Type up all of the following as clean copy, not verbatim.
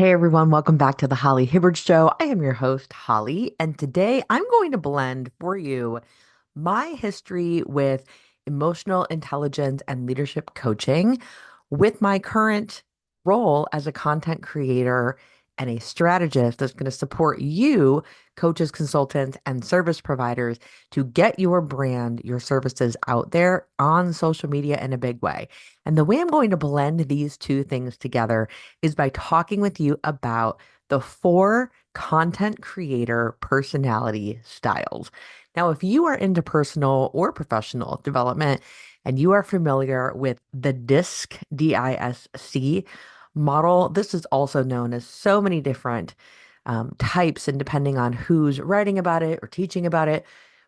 Hey everyone, welcome back to the Holly Hibbard Show. I am your host, Holly, and today I'm going to blend for you my history with emotional intelligence and leadership coaching with my current role as a content creator and a strategist that's going to support you, coaches, consultants, and service providers to get your brand, your services out there on social media in a big way. And the way I'm going to blend these two things together is by talking with you about the four content creator personality styles. Now, if you are into personal or professional development and you are familiar with the DISC model, this is also known as so many different types, and depending on who's writing about it or teaching about it.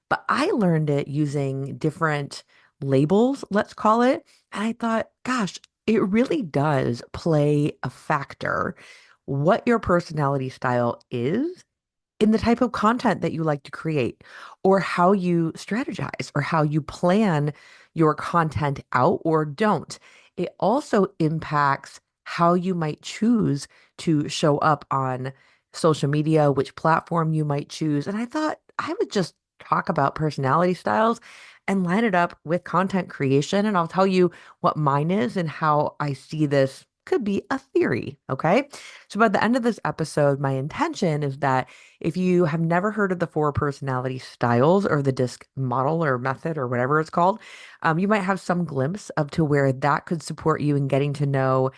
But I learned it using different labels, let's call it. And I thought, gosh, it really does play a factor what your personality style is in the type of content that you like to create, or how you strategize, or how you plan your content out or don't. It also impacts how you might choose to show up on social media, which platform you might choose. And I thought I would just talk about personality styles and line it up with content creation. And I'll tell you what mine is and how I see this could be a theory. Okay. So by the end of this episode, my intention is that if you have never heard of the four personality styles or the DISC model or method or whatever it's called, you might have some glimpse of to where that could support you in getting to know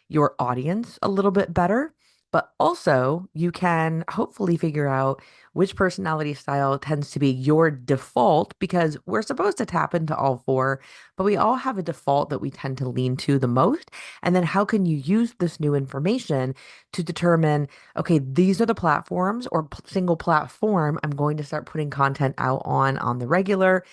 your audience a little bit better. But also, you can hopefully figure out which personality style tends to be your default because we're supposed to tap into all four, but we all have a default that we tend to lean to the most. And then how can you use this new information to determine, okay, these are the platforms or single platform I'm going to start putting content out on the regular.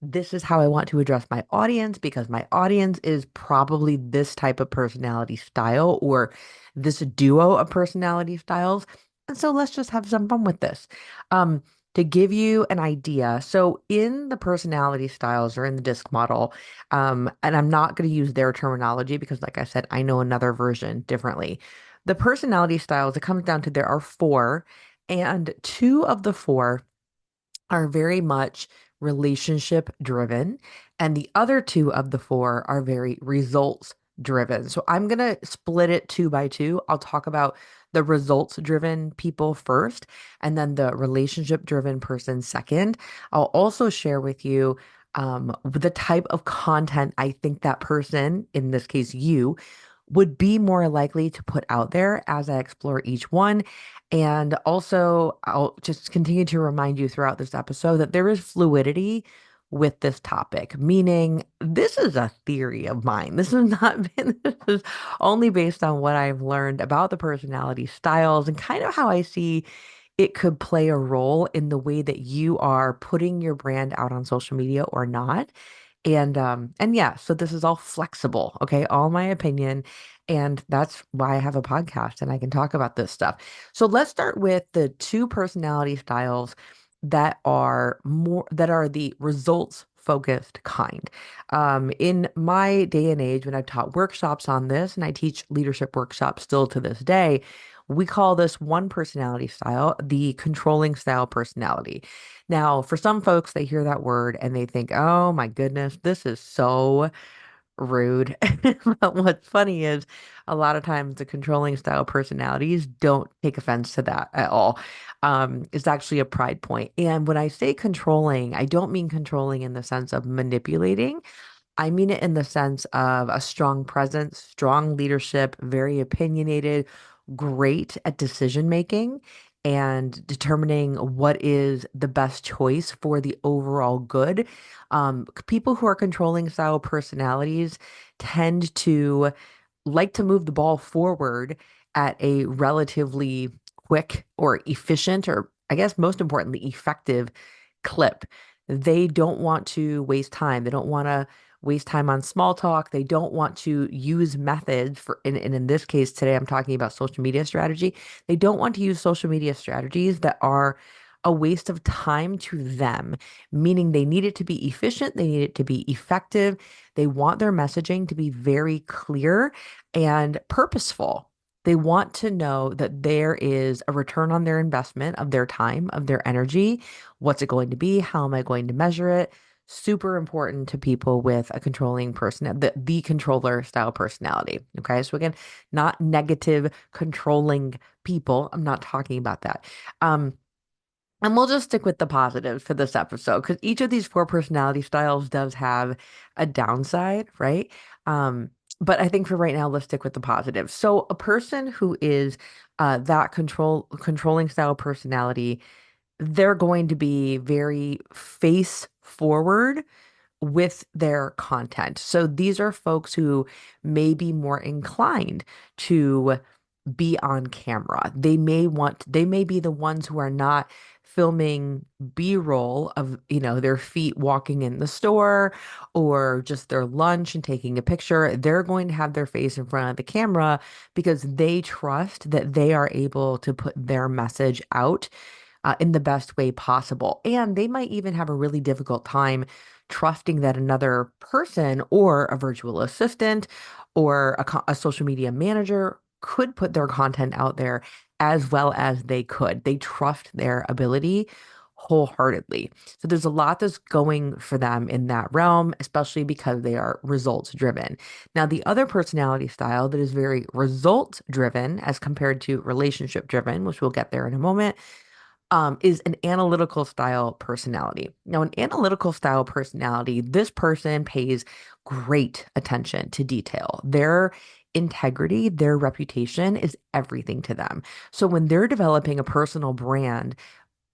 This is how I want to address my audience because my audience is probably this type of personality style or this duo of personality styles. And so let's just have some fun with this. Um, to give you an idea, so in the personality styles or in the DISC model, and I'm not going to use their terminology because, like I said, I know another version differently. The personality styles, it comes down to there are four, and two of the four are very much relationship driven, and the other two of the four are very results driven. So I'm going to split it two by two. I'll talk about the results driven people first, and then the relationship driven person second. I'll also share with you the type of content I think that person, in this case, you, would be more likely to put out there as I explore each one. And also, I'll just continue to remind you throughout this episode that there is fluidity with this topic, meaning this is a theory of mine. This has not been, this is only based on what I've learned about the personality styles and kind of how I see it could play a role in the way that you are putting your brand out on social media or not. And yeah, so this is all flexible, okay? All my opinion. And that's why I have a podcast and I can talk about this stuff. So let's start with the two personality styles that are the results focused kind. In my day and age, when I've taught workshops on this, and I teach leadership workshops still to this day, we call this one personality style the controlling style personality. Now, for some folks, they hear that word and they think, oh my goodness, this is so rude. But what's funny is a lot of times the controlling style personalities don't take offense to that at all. It's actually a pride point. And when I say controlling, I don't mean controlling in the sense of manipulating. I mean it in the sense of a strong presence, strong leadership, very opinionated, great at decision making and determining what is the best choice for the overall good. People who are controlling style personalities tend to like to move the ball forward at a relatively quick or efficient, or I guess most importantly, effective clip. They don't want to waste time. They don't want to waste time on small talk. They don't want to use methods for, and in this case today, I'm talking about social media strategy. They don't want to use social media strategies that are a waste of time to them, meaning they need it to be efficient, they need it to be effective. They want their messaging to be very clear and purposeful. They want to know that there is a return on their investment of their time, of their energy. What's it going to be? How am I going to measure it? Super important to people with a controlling person, the controller style personality. Okay. So again, not negative controlling people. I'm not talking about that. Um, and we'll just stick with the positives for this episode because each of these four personality styles does have a downside, right? Um, but I think for right now, let's stick with the positives. So a person who is that controlling style personality, they're going to be very face forward with their content. So these are folks who may be more inclined to be on camera. They may be the ones who are not filming B-roll of, their feet walking in the store or just their lunch and taking a picture. They're going to have their face in front of the camera because they trust that they are able to put their message out in the best way possible. And they might even have a really difficult time trusting that another person or a virtual assistant or a social media manager could put their content out there as well as they could. They trust their ability wholeheartedly. So there's a lot that's going for them in that realm, especially because they are results driven. Now, the other personality style that is very results driven as compared to relationship driven, which we'll get there in a moment, is an analytical style personality. Now, an analytical style personality, this person pays great attention to detail. Their integrity, their reputation is everything to them. So when they're developing a personal brand,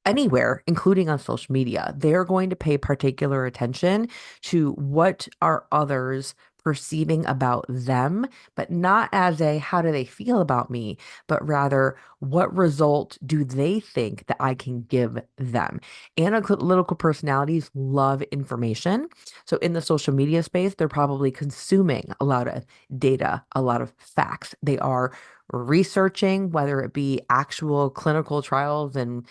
anywhere, including on social media, they're going to pay particular attention to what are others perceiving about them, but not as a how do they feel about me, but rather what result do they think that I can give them. Analytical personalities love information. So in the social media space, they're probably consuming a lot of data, a lot of facts. They are researching, whether it be actual clinical trials and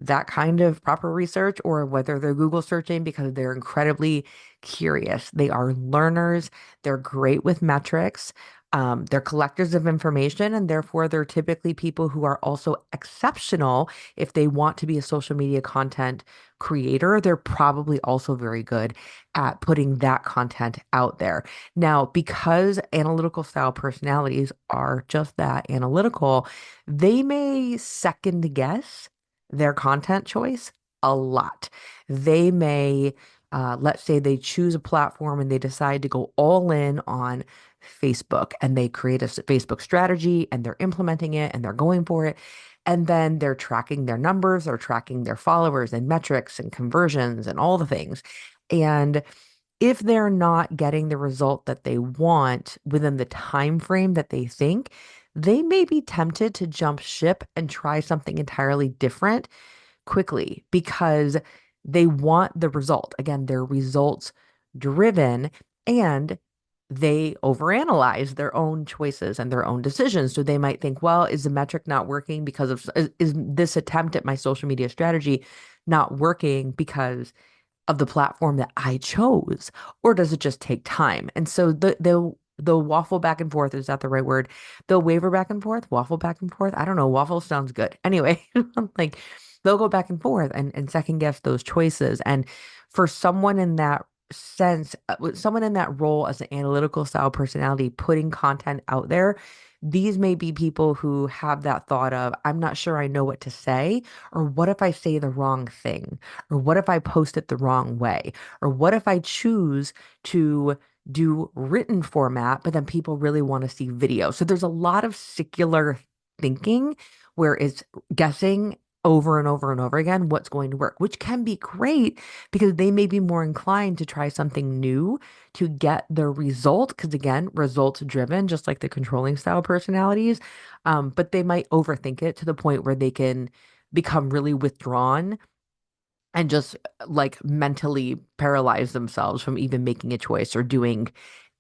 that kind of proper research or whether they're Google searching because they're incredibly curious. They are learners. They're great with metrics. They're collectors of information, and therefore they're typically people who are also exceptional if they want to be a social media content creator. They're probably also very good at putting that content out there. Now, because analytical style personalities are just that analytical, they may second guess their content choice a lot. They may, let's say they choose a platform and they decide to go all in on Facebook and they create a Facebook strategy and they're implementing it and they're going for it. And then they're tracking their numbers, they're tracking their followers and metrics and conversions and all the things. And if they're not getting the result that they want within the time frame that they think, they may be tempted to jump ship and try something entirely different quickly because they want the result. Again, they're results driven and they overanalyze their own choices and their own decisions. So they might think, well, is the metric not working because is this attempt at my social media strategy not working because of the platform that I chose, or does it just take time? And so they'll waffle back and forth. Is that the right word? They'll waver back and forth, waffle back and forth. I don't know. Waffle sounds good. Anyway, like they'll go back and forth and second guess those choices. And for someone in that sense, with someone in that role as an analytical style personality, putting content out there, these may be people who have that thought of, I'm not sure I know what to say, or what if I say the wrong thing? Or what if I post it the wrong way? Or what if I choose to do written format, but then people really want to see video? So there's a lot of secular thinking where it's guessing over and over and over again what's going to work, which can be great because they may be more inclined to try something new to get the result. Because again, results driven, just like the controlling style personalities. But they might overthink it to the point where they can become really withdrawn and just like mentally paralyze themselves from even making a choice or doing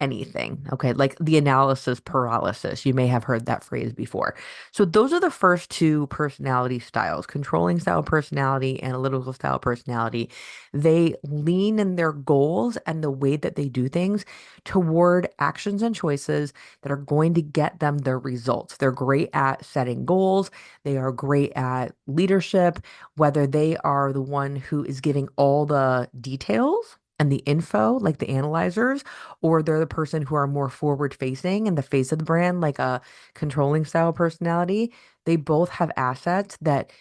anything. Okay. Like the analysis paralysis. You may have heard that phrase before. So those are the first two personality styles, controlling style personality, analytical style personality. They lean in their goals and the way that they do things toward actions and choices that are going to get them their results. They're great at setting goals. They are great at leadership, whether they are the one who is giving all the details and the info, like the analyzers, or they're the person who are more forward facing in the face of the brand, like a controlling style personality. They both have assets that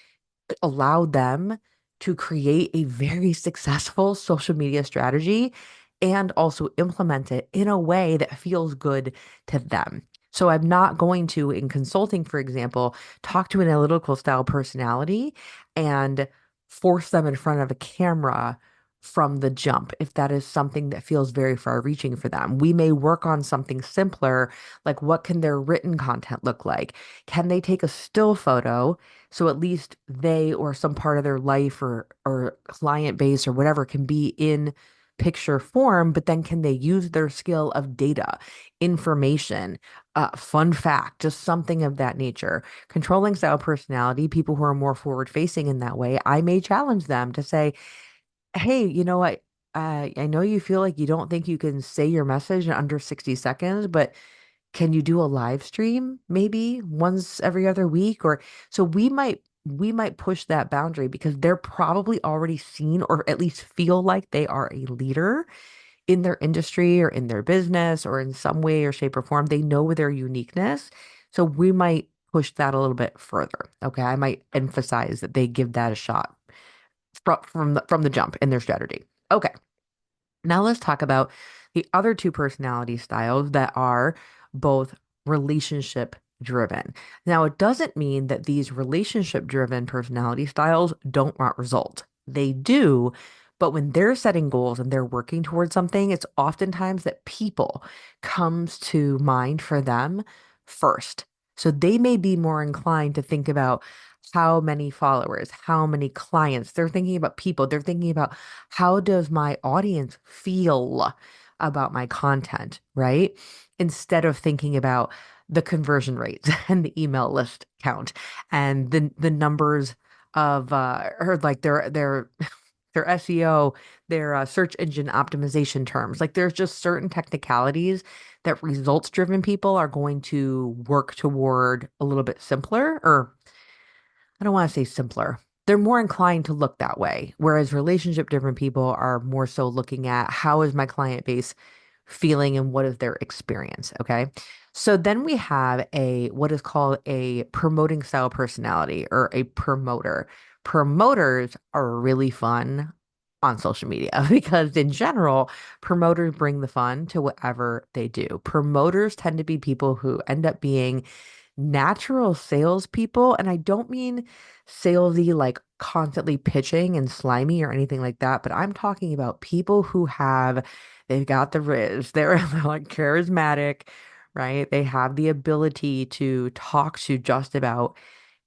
allow them to create a very successful social media strategy and also implement it in a way that feels good to them. So I'm not going to, in consulting, for example, talk to an analytical style personality and force them in front of a camera from the jump if that is something that feels very far reaching for them. We may work on something simpler, like what can their written content look like? Can they take a still photo so at least they or some part of their life or client base or whatever can be in picture form, but then can they use their skill of data, information, fun fact, just something of that nature. Controlling style personality, people who are more forward facing in that way, I may challenge them to say, hey, you know what? I know you feel like you don't think you can say your message in under 60 seconds, but can you do a live stream maybe once every other week? Or so we might push that boundary because they're probably already seen or at least feel like they are a leader in their industry or in their business or in some way or shape or form. They know their uniqueness. So we might push that a little bit further. Okay. I might emphasize that they give that a shot from the jump in their strategy. Okay. Now let's talk about the other two personality styles that are both relationship driven. Now, it doesn't mean that these relationship driven personality styles don't want results. They do, but when they're setting goals and they're working towards something, it's oftentimes that people comes to mind for them first. So they may be more inclined to think about how many followers, how many clients. They're thinking about people. They're thinking about how does my audience feel about my content, right? Instead of thinking about the conversion rates and the email list count and the numbers of or like their SEO, their search engine optimization terms. Like there's just certain technicalities that results driven people are going to work toward a little bit simpler, or I don't want to say simpler. They're more inclined to look that way, whereas relationship driven people are more so looking at how is my client base feeling and what is their experience. Okay. So then we have a what is called a promoting style personality or a promoter. Promoters are really fun on social media because in general, promoters bring the fun to whatever they do. Promoters tend to be people who end up being natural salespeople, and I don't mean salesy like constantly pitching and slimy or anything like that, but I'm talking about people who they've got the riz, they're like charismatic, right? They have the ability to talk to just about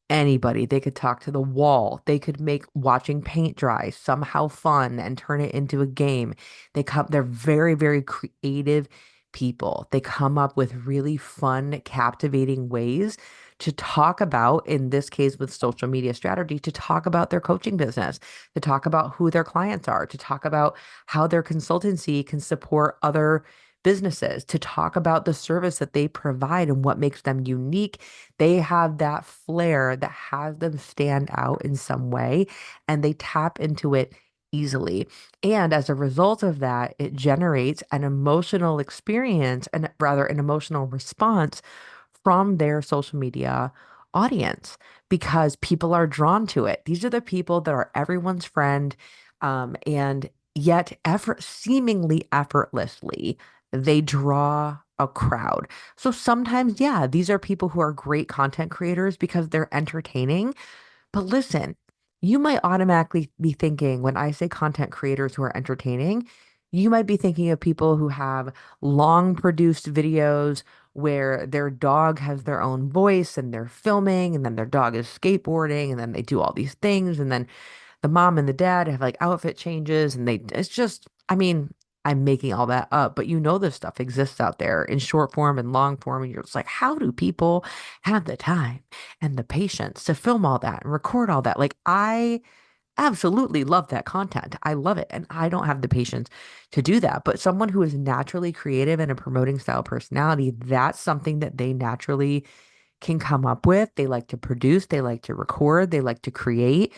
anybody. They could talk to the wall. They could make watching paint dry somehow fun and turn it into a game. They're very, very creative people. They come up with really fun, captivating ways to talk about, in this case with social media strategy, to talk about their coaching business, to talk about who their clients are, to talk about how their consultancy can support other businesses, to talk about the service that they provide and what makes them unique. They have that flair that has them stand out in some way, and they tap into it easily. And as a result of that, it generates an emotional experience and rather an emotional response from their social media audience because people are drawn to it. These are the people that are everyone's friend, and yet seemingly effortlessly, they draw a crowd. So sometimes, yeah, these are people who are great content creators because they're entertaining. But listen, you might automatically be thinking when I say content creators who are entertaining, you might be thinking of people who have long produced videos where their dog has their own voice and they're filming, and then their dog is skateboarding, and then they do all these things. And then the mom and the dad have like outfit changes, and it's just, I mean, I'm making all that up, but you know this stuff exists out there in short form and long form, and you're just like, how do people have the time and the patience to film all that and record all that? Like, I absolutely love that content. I love it, and I don't have the patience to do that. But someone who is naturally creative and a promoting style personality, that's something that they naturally can come up with. They like to produce, they like to record, they like to create.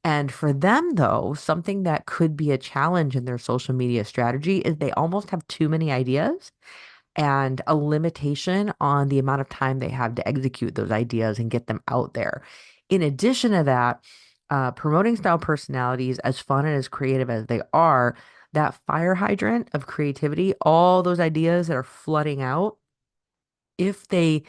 And for them, though, something that could be a challenge in their social media strategy is they almost have too many ideas and a limitation on the amount of time they have to execute those ideas and get them out there. In addition to that, promoting style personalities, as fun and as creative as they are, that fire hydrant of creativity, all those ideas that are flooding out, if they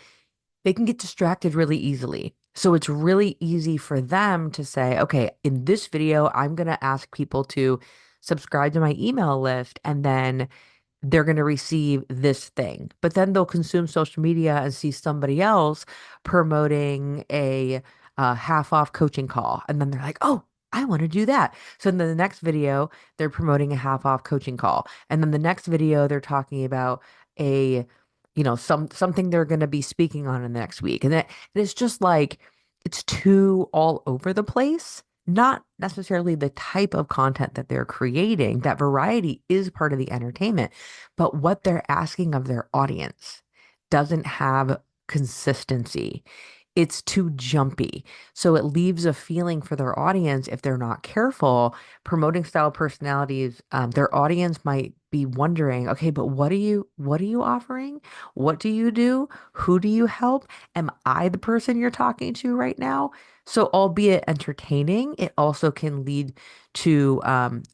can get distracted really easily. So it's really easy for them to say, okay, in this video, I'm going to ask people to subscribe to my email list, and then they're going to receive this thing. But then they'll consume social media and see somebody else promoting a half off coaching call. And then they're like, oh, I want to do that. So then the next video, they're promoting a half off coaching call. And then the next video, they're talking about a, something they're going to be speaking on in the next week. And it's just like, it's too all over the place, not necessarily the type of content that they're creating. That variety is part of the entertainment, but what they're asking of their audience doesn't have consistency. It's too jumpy. So it leaves a feeling for their audience if they're not careful. Promoting style personalities, their audience might be wondering, okay, but what are you offering? What do you do? Who do you help? Am I the person you're talking to right now? So, albeit entertaining, it also can lead to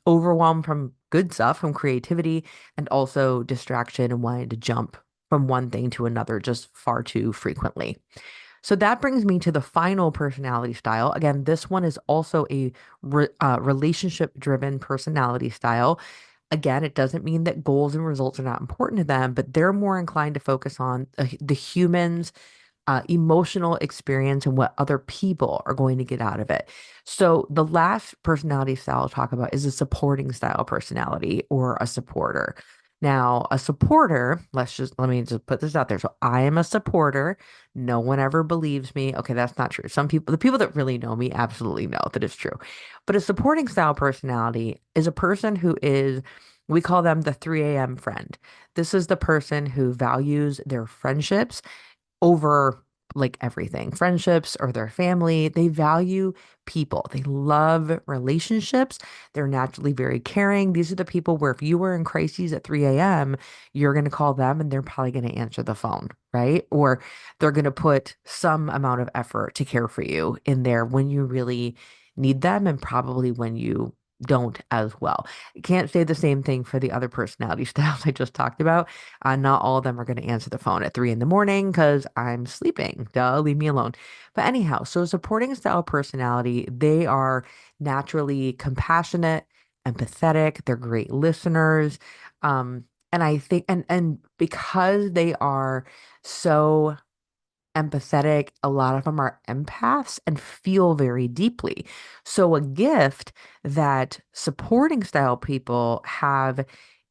overwhelm from good stuff, from creativity, and also distraction and wanting to jump from one thing to another just far too frequently. So that brings me to the final personality style. Again, this one is also a relationship-driven personality style. Again, it doesn't mean that goals and results are not important to them, but they're more inclined to focus on the humans emotional experience and what other people are going to get out of it. So the last personality style I'll talk about is a supporting style personality or a supporter. Now, a supporter, let me just put this out there. So I am a supporter. No one ever believes me. Okay, that's not true. Some people, the people that really know me absolutely know that it's true. But a supporting style personality is a person who is, we call them the 3 a.m. friend. This is the person who values their friendships over like everything, friendships or their family. They value people. They love relationships. They're naturally very caring. These are the people where if you were in crises at 3 a.m., you're going to call them and they're probably going to answer the phone, right? Or they're going to put some amount of effort to care for you in there when you really need them and probably when you don't as well. Can't say the same thing for the other personality styles I just talked about. Not all of them are going to answer the phone at 3 in the morning because I'm sleeping. Duh, leave me alone. But anyhow, so supporting style personality, they are naturally compassionate, empathetic. They're great listeners. And I think, and because they are so empathetic. A lot of them are empaths and feel very deeply. So, a gift that supporting style people have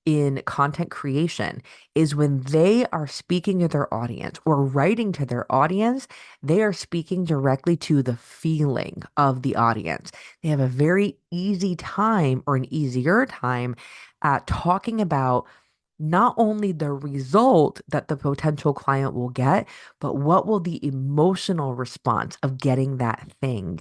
in content creation is when they are speaking to their audience or writing to their audience, they are speaking directly to the feeling of the audience. They have a very easy time or an easier time at talking about not only the result that the potential client will get, but what will the emotional response of getting that thing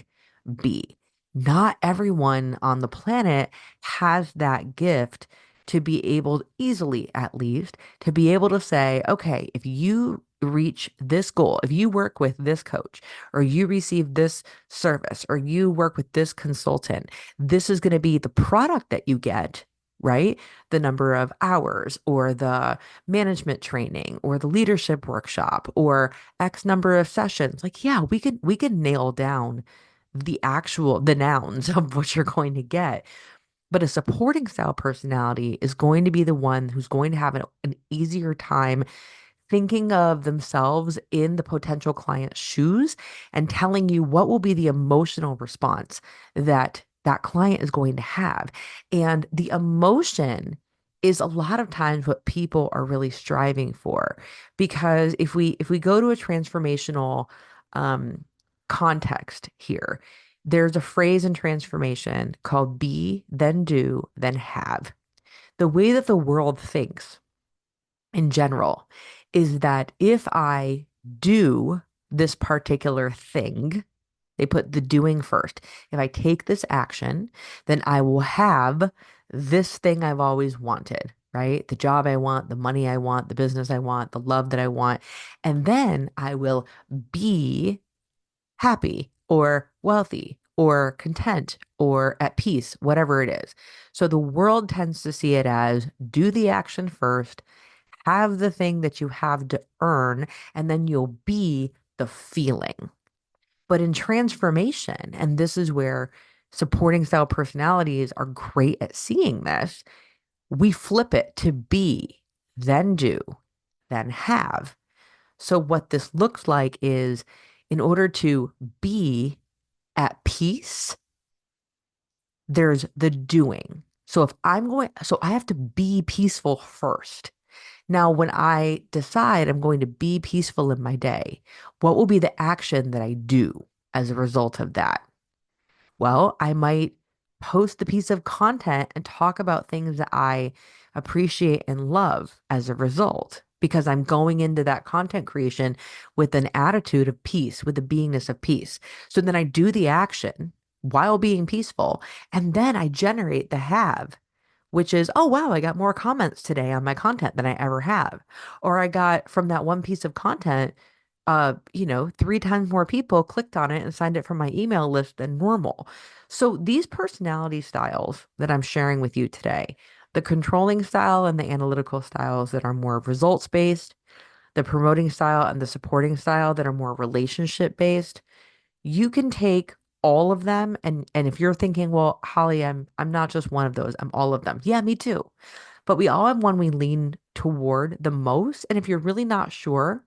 be? Not everyone on the planet has that gift to be able, easily at least, to be able to say, okay, if you reach this goal, if you work with this coach, or you receive this service, or you work with this consultant, this is going to be the product that you get, right? The number of hours, or the management training, or the leadership workshop, or X number of sessions. Like, yeah, we could nail down the nouns of what you're going to get. But a supporting style personality is going to be the one who's going to have an easier time thinking of themselves in the potential client's shoes and telling you what will be the emotional response that that client is going to have. And the emotion is a lot of times what people are really striving for. Because if we go to a transformational um, context here, there's a phrase in transformation called be, then do, then have. The way that the world thinks in general is that if I do this particular thing, they put the doing first. If I take this action, then I will have this thing I've always wanted, right? The job I want, the money I want, the business I want, the love that I want. And then I will be happy or wealthy or content or at peace, whatever it is. So the world tends to see it as do the action first, have the thing that you have to earn, and then you'll be the feeling. But in transformation, and this is where supporting style personalities are great at seeing this, we flip it to be, then do, then have. So, what this looks like is in order to be at peace, there's the doing. So, if I'm going, so I have to be peaceful first. Now, when I decide I'm going to be peaceful in my day, what will be the action that I do as a result of that? Well, I might post the piece of content and talk about things that I appreciate and love as a result, because I'm going into that content creation with an attitude of peace, with the beingness of peace. So then I do the action while being peaceful, and then I generate the have, which is, oh, wow, I got more comments today on my content than I ever have. Or I got from that one piece of content, 3 times more people clicked on it and signed up for my email list than normal. So these personality styles that I'm sharing with you today, the controlling style and the analytical styles that are more results based, the promoting style and the supporting style that are more relationship based, you can take all of them, and if you're thinking, well, Holly, I'm not just one of those, I'm all of them. Yeah, me too. But we all have one we lean toward the most. And if you're really not sure,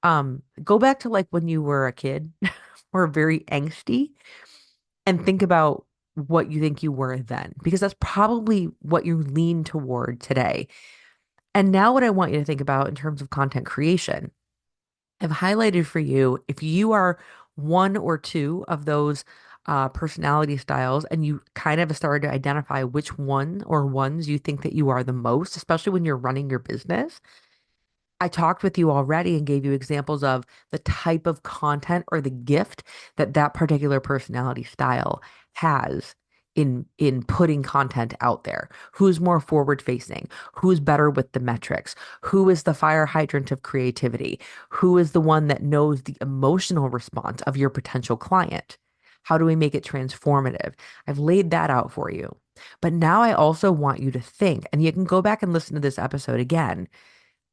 go back to like when you were a kid or very angsty and think about what you think you were then, because that's probably what you lean toward today. And now, what I want you to think about in terms of content creation, I've highlighted for you if you are one or two of those personality styles and you kind of started to identify which one or ones you think that you are the most, especially when you're running your business. I talked with you already and gave you examples of the type of content or the gift that that particular personality style has in putting content out there. Who's more forward facing? Who's better with the metrics? Who is the fire hydrant of creativity? Who is the one that knows the emotional response of your potential client? How do we make it transformative? I've laid that out for you. But now I also want you to think, and you can go back and listen to this episode again.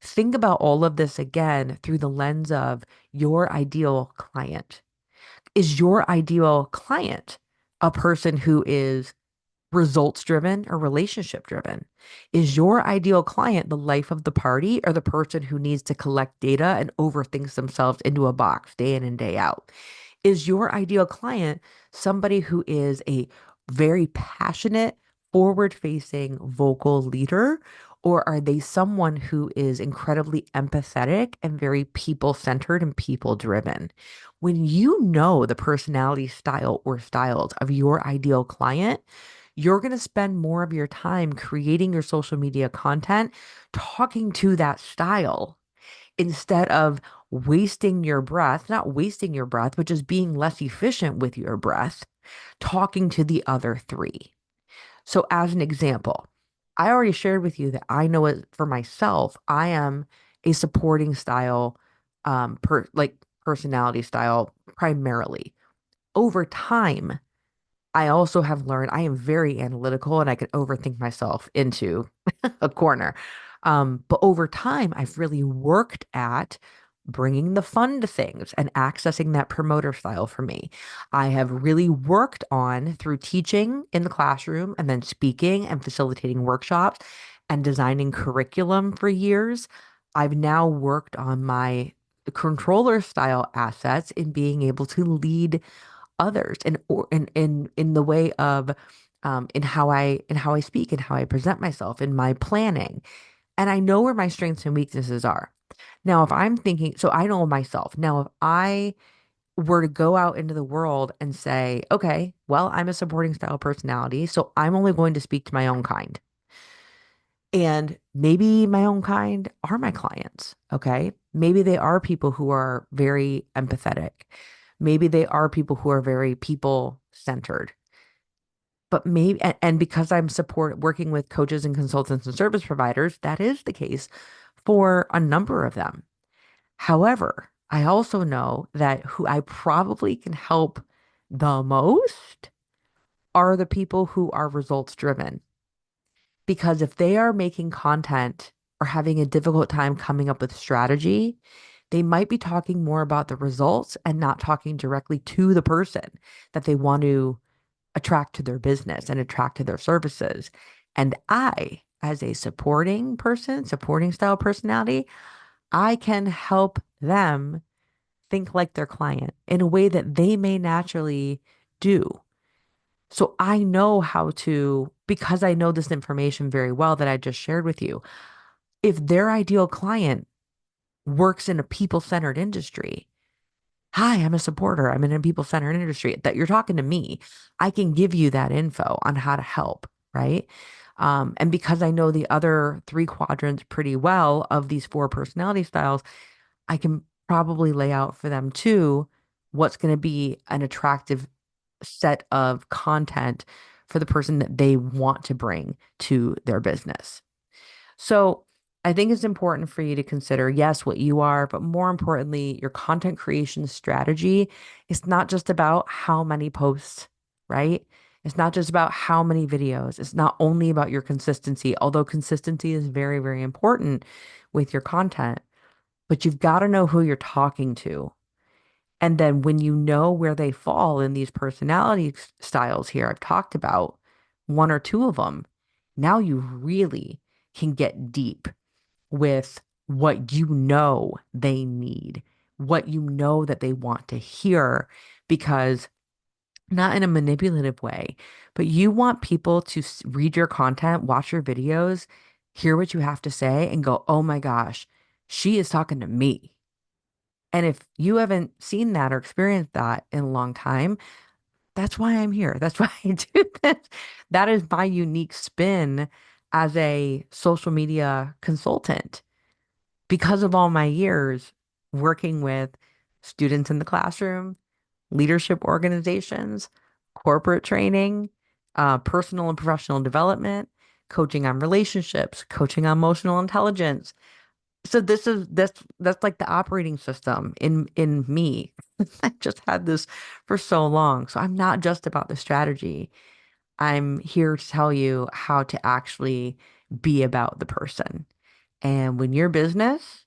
Think about all of this again through the lens of your ideal client. Is your ideal client a person who is results driven or relationship driven? Is your ideal client the life of the party or the person who needs to collect data and overthinks themselves into a box day in and day out? Is your ideal client somebody who is a very passionate, forward facing vocal leader? Or are they someone who is incredibly empathetic and very people centered and people driven? When you know the personality style or styles of your ideal client, you're going to spend more of your time creating your social media content, talking to that style instead of wasting your breath, not wasting your breath, but just being less efficient with your breath, talking to the other three. So, as an example, I already shared with you that I know it for myself. I am a supporting style, personality style primarily. Over time, I also have learned I am very analytical and I can overthink myself into a corner. But over time, I've really worked at bringing the fun to things and accessing that promoter style for me. I have really worked on through teaching in the classroom and then speaking and facilitating workshops and designing curriculum for years. I've now worked on my controller style assets in being able to lead others in the way of in how I speak and how I present myself in my planning. And I know where my strengths and weaknesses are. Now, if I'm thinking, so I know myself. Now, if I were to go out into the world and say, okay, well, I'm a supporting style personality, so I'm only going to speak to my own kind. And maybe my own kind are my clients. Okay. Maybe they are people who are very empathetic. Maybe they are people who are very people centered. But maybe, and because I'm working with coaches and consultants and service providers, that is the case for a number of them. However, I also know that who I probably can help the most are the people who are results driven. Because if they are making content or having a difficult time coming up with strategy, they might be talking more about the results and not talking directly to the person that they want to attract to their business and attract to their services. And I, as a supporting person, supporting style personality, I can help them think like their client in a way that they may naturally do. So I know how to, because I know this information very well that I just shared with you, if their ideal client works in a people-centered industry, hi, I'm a supporter. I'm in a people-centered industry that you're talking to me. I can give you that info on how to help, right? And because I know the other three quadrants pretty well of these four personality styles, I can probably lay out for them too what's going to be an attractive set of content for the person that they want to bring to their business. So I think it's important for you to consider, yes, what you are, but more importantly, your content creation strategy. It's not just about how many posts, right? It's not just about how many videos. It's not only about your consistency, although consistency is very, very important with your content, but you've got to know who you're talking to. And then when you know where they fall in these personality styles here, I've talked about one or two of them. Now you really can get deep with what you know they need, what you know that they want to hear, because not in a manipulative way, but you want people to read your content, watch your videos, hear what you have to say, and go, oh my gosh, she is talking to me. And if you haven't seen that or experienced that in a long time, that's why I'm here. That's why I do this. That is my unique spin as a social media consultant because of all my years working with students in the classroom, leadership organizations, corporate training, personal and professional development, coaching on relationships, coaching on emotional intelligence. So that's like the operating system in me. I just had this for so long. So I'm not just about the strategy. I'm here to tell you how to actually be about the person. And when your business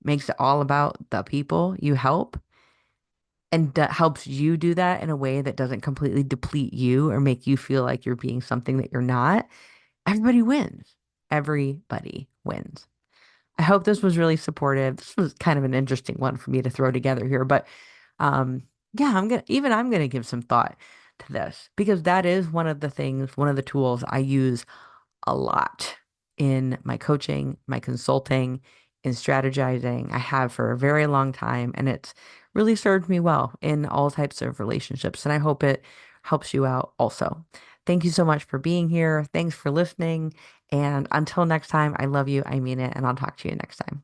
makes it all about the people you help and that helps you do that in a way that doesn't completely deplete you or make you feel like you're being something that you're not, everybody wins. Everybody wins. I hope this was really supportive. This was kind of an interesting one for me to throw together here, but um, yeah, I'm gonna give some thought to this because that is one of the things, one of the tools I use a lot in my coaching, my consulting, in strategizing. I have for a very long time, and it's really served me well in all types of relationships. And I hope it helps you out also. Thank you so much for being here. Thanks for listening. And until next time, I love you. I mean it. And I'll talk to you next time.